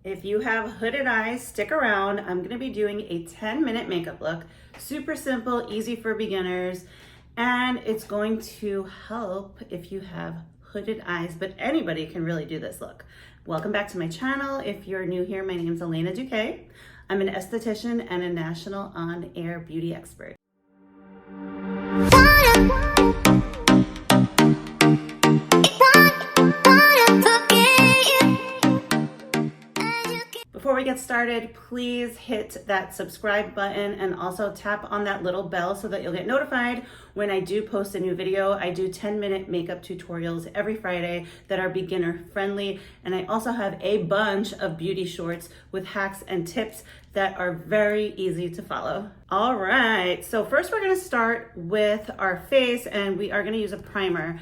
If you have hooded eyes, stick around. I'm gonna be doing a 10-minute makeup look. Super simple, easy for beginners, and it's going to help if you have hooded eyes, but anybody can really do this look. Welcome back to my channel. If you're new here, my name is Elena Duque. I'm an esthetician and a national on-air beauty expert. Before we get started, please hit that subscribe button and also tap on that little bell so that you'll get notified when I do post a new video. I do 10-minute makeup tutorials every Friday that are beginner friendly. And I also have a bunch of beauty shorts with hacks and tips that are very easy to follow. All right, so first we're gonna start with our face, and we are gonna use a primer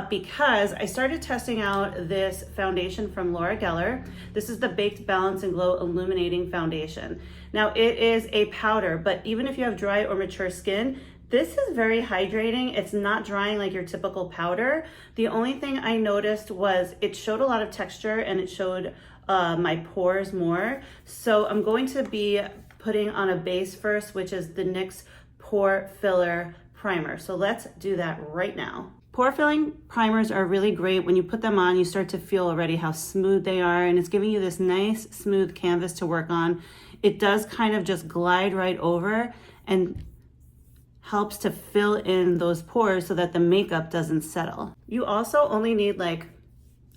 because I started testing out this foundation from Laura Geller. This is the Baked Balance and Glow Illuminating Foundation. Now it is a powder, but even if you have dry or mature skin, this is very hydrating. It's not drying like your typical powder. The only thing I noticed was it showed a lot of texture and it showed my pores more. So I'm going to be putting on a base first, which is the NYX Pore Filler Primer. So let's do that right now. Pore filling primers are really great. When you put them on, you start to feel already how smooth they are, and it's giving you this nice smooth canvas to work on. It does kind of just glide right over and helps to fill in those pores so that the makeup doesn't settle. You also only need like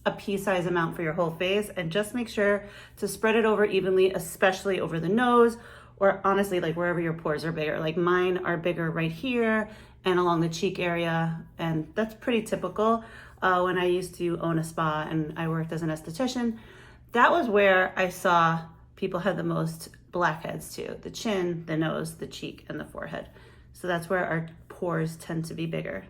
a pea-size amount for your whole face, and just make sure to spread it over evenly, especially over the nose, or honestly like wherever your pores are bigger. Like mine are bigger right here and along the cheek area, and that's pretty typical. When I used to own a spa and I worked as an esthetician, that was where I saw people had the most blackheads too: the chin, the nose, the cheek, and the forehead. So that's where our pores tend to be bigger.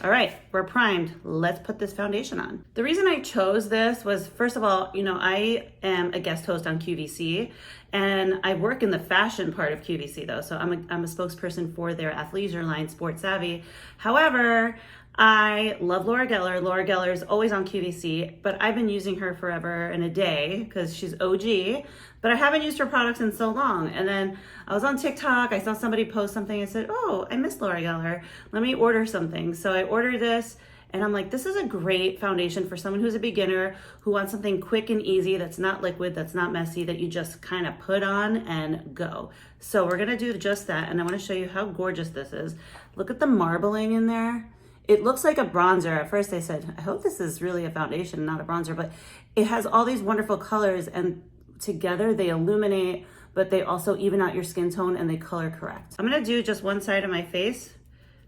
All right, we're primed. Let's put this foundation on. The reason I chose this was, first of all, you know, I am a guest host on QVC, and I work in the fashion part of QVC though. So I'm a spokesperson for their athleisure line, Sport Savvy. However, I love Laura Geller. Laura Geller is always on QVC, but I've been using her forever and a day because she's OG, but I haven't used her products in so long. And then I was on TikTok, I saw somebody post something, I said, oh, I miss Laura Geller, let me order something. So I ordered this, and I'm like, this is a great foundation for someone who's a beginner, who wants something quick and easy, that's not liquid, that's not messy, that you just kind of put on and go. So we're gonna do just that, and I wanna show you how gorgeous this is. Look at the marbling in there. It looks like a bronzer. At first I said, I hope this is really a foundation, not a bronzer, but it has all these wonderful colors, and together they illuminate, but they also even out your skin tone and they color correct. I'm gonna do just one side of my face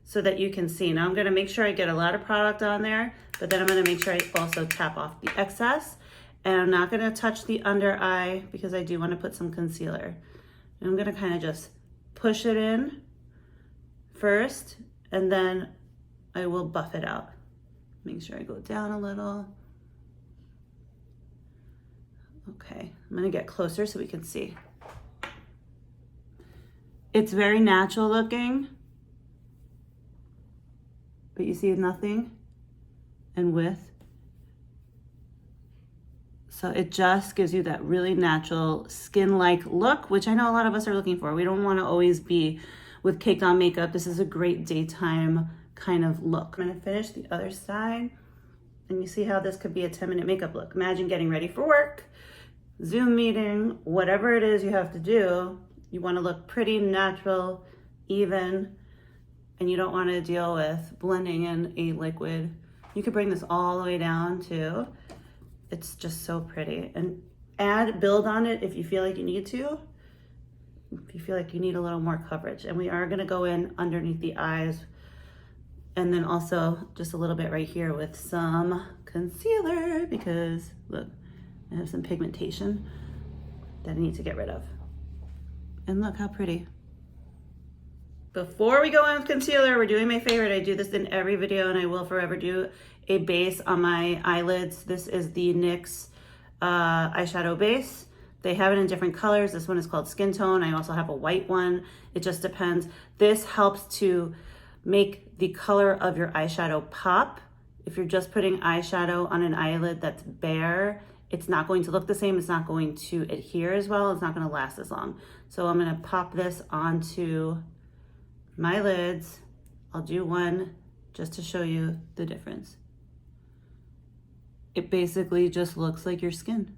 so that you can see. Now I'm gonna make sure I get a lot of product on there, but then I'm gonna make sure I also tap off the excess, and I'm not gonna touch the under eye because I do wanna put some concealer. And I'm gonna kind of just push it in first, and then I will buff it out. Make sure I go down a little. Okay, I'm gonna get closer so we can see. It's very natural looking, but you see nothing and width. So it just gives you that really natural skin-like look, which I know a lot of us are looking for. We don't wanna always be with caked on makeup. This is a great daytime kind of look. I'm gonna finish the other side, and you see how this could be a 10-minute makeup look. Imagine getting ready for work, Zoom meeting, whatever it is you have to do. You wanna look pretty, natural, even, and you don't wanna deal with blending in a liquid. You could bring this all the way down too. It's just so pretty. And build on it if you feel like you need to, if you feel like you need a little more coverage. And we are gonna go in underneath the eyes, and then also just a little bit right here with some concealer, because look, I have some pigmentation that I need to get rid of. And look how pretty. Before we go in with concealer, we're doing my favorite. I do this in every video, and I will forever do a base on my eyelids. This is the NYX eyeshadow base. They have it in different colors. This one is called Skin Tone. I also have a white one. It just depends. This helps to make the color of your eyeshadow pop. If you're just putting eyeshadow on an eyelid that's bare, it's not going to look the same. It's not going to adhere as well. It's not going to last as long. So I'm going to pop this onto my lids. I'll do one just to show you the difference. It basically just looks like your skin.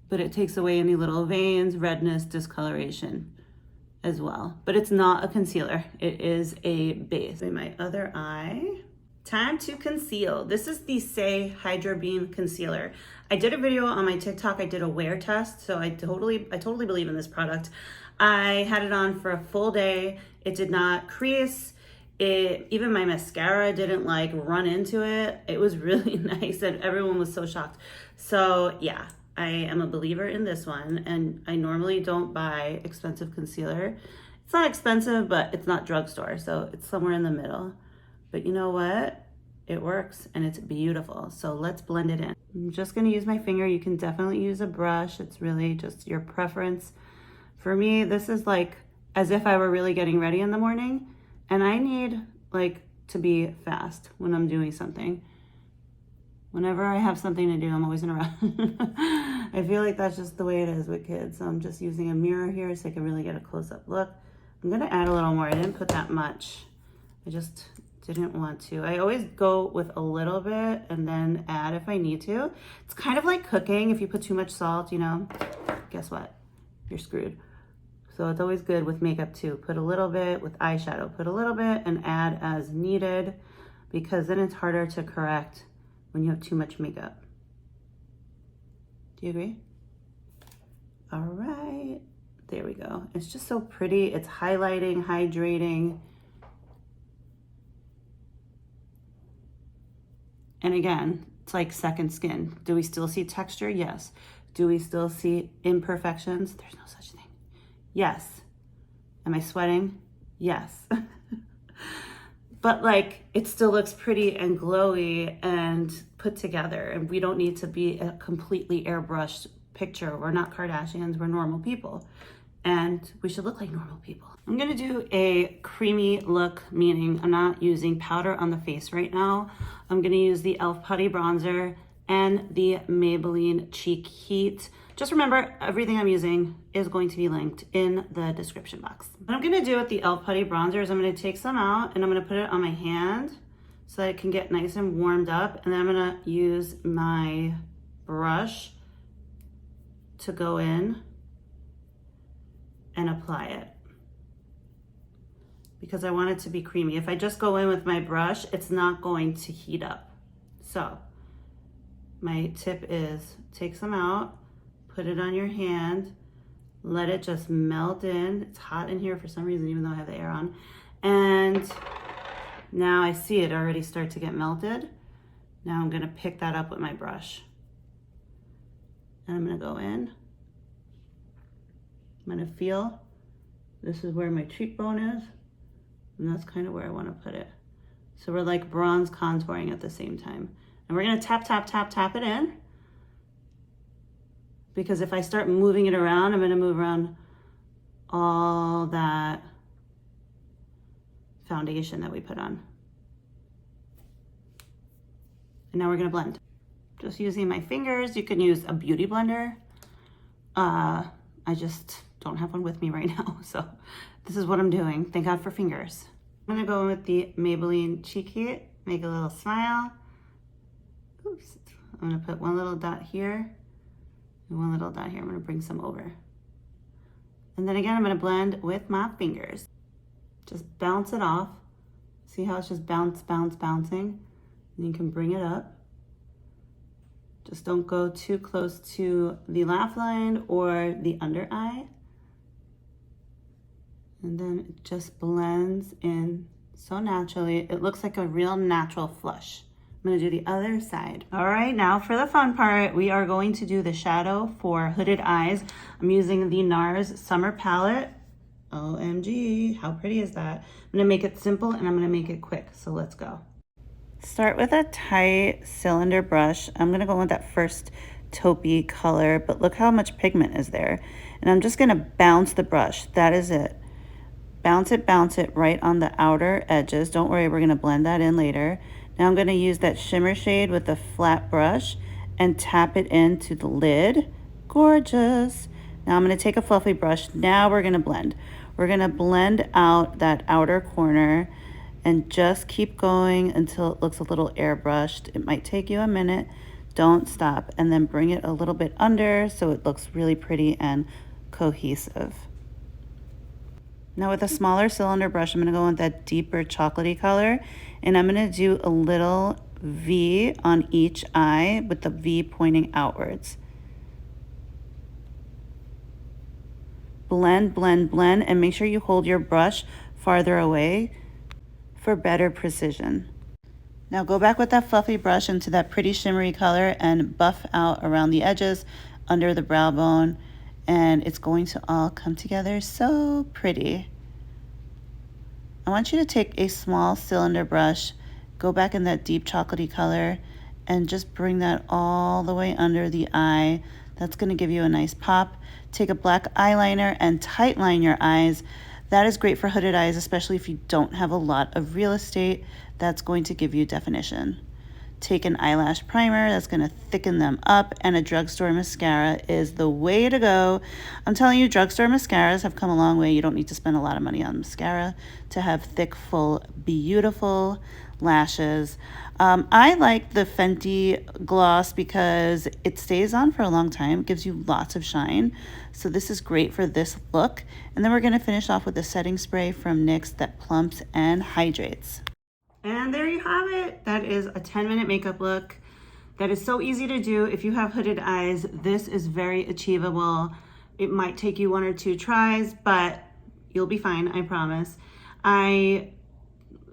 But it takes away any little veins, redness, discoloration as well. But it's not a concealer. It is a base. In my other eye, time to conceal. This is the Say Hydra Beam Concealer. I did a video on my TikTok. I did a wear test, so I totally believe in this product. I had it on for a full day. It did not crease. Even my mascara didn't like run into it. It was really nice and everyone was so shocked. So yeah, I am a believer in this one, and I normally don't buy expensive concealer. It's not expensive, but it's not drugstore, so it's somewhere in the middle. But you know what? It works and it's beautiful. So let's blend it in. I'm just gonna use my finger. You can definitely use a brush. It's really just your preference. For me, this is like as if I were really getting ready in the morning, and I need like to be fast when I'm doing something. Whenever I have something to do, I'm always in a rush. I feel like that's just the way it is with kids. So I'm just using a mirror here so I can really get a close-up look. I'm gonna add a little more. I didn't put that much. I just didn't want to. I always go with a little bit and then add if I need to. It's kind of like cooking. If you put too much salt, you know, guess what? You're screwed. So it's always good with makeup too. Put a little bit with eyeshadow, put a little bit and add as needed, because then it's harder to correct when you have too much makeup. Do you agree? All right, there we go. It's just so pretty. It's highlighting, hydrating. And again, it's like second skin. Do we still see texture? Yes. Do we still see imperfections? There's no such thing. Yes. Am I sweating? Yes. But like, it still looks pretty and glowy and put together, and we don't need to be a completely airbrushed picture. We're not Kardashians, we're normal people, and we should look like normal people. I'm gonna do a creamy look, meaning I'm not using powder on the face right now. I'm gonna use the e.l.f. Putty Bronzer and the Maybelline Cheek Heat. Just remember, everything I'm using is going to be linked in the description box. What I'm gonna do with the e.l.f. Putty Bronzer is I'm gonna take some out and I'm gonna put it on my hand so that it can get nice and warmed up. And then I'm gonna use my brush to go in and apply it, because I want it to be creamy. If I just go in with my brush, it's not going to heat up. So my tip is take some out, put it on your hand, let it just melt in. It's hot in here for some reason, even though I have the air on. And now I see it already start to get melted. Now I'm gonna pick that up with my brush. And I'm gonna go in. I'm gonna feel, this is where my cheekbone is, and that's kind of where I wanna put it. So we're like bronze contouring at the same time. And we're gonna tap, tap, tap, tap it in. Because if I start moving it around, I'm gonna move around all that foundation that we put on. And now we're gonna blend. Just using my fingers. You can use a beauty blender. I just don't have one with me right now, so this is what I'm doing. Thank God for fingers. I'm gonna go in with the Maybelline Cheek Heat, make a little smile. Oops. I'm gonna put one little dot here and one little dot here. I'm gonna bring some over. And then again, I'm gonna blend with my fingers. Just bounce it off. See how it's just bounce, bounce, bouncing? And you can bring it up. Just don't go too close to the laugh line or the under eye. And then it just blends in so naturally. It looks like a real natural flush. I'm gonna do the other side. All right, now for the fun part, we are going to do the shadow for hooded eyes. I'm using the NARS Summer Palette. OMG, how pretty is that? I'm gonna make it simple and I'm gonna make it quick, so let's go. Start with a tight cylinder brush. I'm gonna go with that first taupey color, but look how much pigment is there. And I'm just gonna bounce the brush, that is it. Bounce it right on the outer edges. Don't worry, we're gonna blend that in later. Now I'm going to use that shimmer shade with a flat brush and tap it into the lid. Gorgeous. Now I'm going to take a fluffy brush. Now we're going to blend. We're going to blend out that outer corner and just keep going until it looks a little airbrushed. It might take you a minute. Don't stop, and then bring it a little bit under so it looks really pretty and cohesive. Now with a smaller cylinder brush, I'm going to go with that deeper chocolatey color, and I'm going to do a little V on each eye with the V pointing outwards. Blend, blend, blend, and make sure you hold your brush farther away for better precision. Now go back with that fluffy brush into that pretty shimmery color and buff out around the edges under the brow bone, and it's going to all come together so pretty. I want you to take a small cylinder brush, go back in that deep chocolatey color, and just bring that all the way under the eye. That's going to give you a nice pop. Take a black eyeliner and tight line your eyes. That is great for hooded eyes, especially if you don't have a lot of real estate. That's going to give you definition. Take an eyelash primer, that's going to thicken them up, and a drugstore mascara is the way to go. I'm telling you, drugstore mascaras have come a long way. You don't need to spend a lot of money on mascara to have thick, full, beautiful lashes. I like the Fenty gloss because it stays on for a long time, gives you lots of shine. So this is great for this look. And then we're going to finish off with a setting spray from NYX that plumps and hydrates. And there you have it. That is a 10-minute makeup look. That is so easy to do. If you have hooded eyes, this is very achievable. It might take you 1 or 2 tries, but you'll be fine, I promise.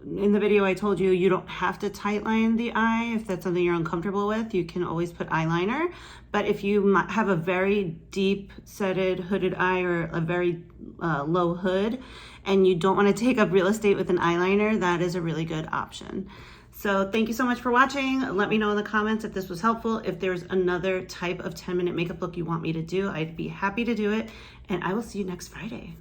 In the video, I told you you don't have to tightline the eye. If that's something you're uncomfortable with, you can always put eyeliner. But if you have a very deep setted hooded eye or a very low hood, and you don't want to take up real estate with an eyeliner, that is a really good option. So thank you so much for watching. Let me know in the comments if this was helpful. If there's another type of 10-minute makeup look you want me to do, I'd be happy to do it. And I will see you next Friday.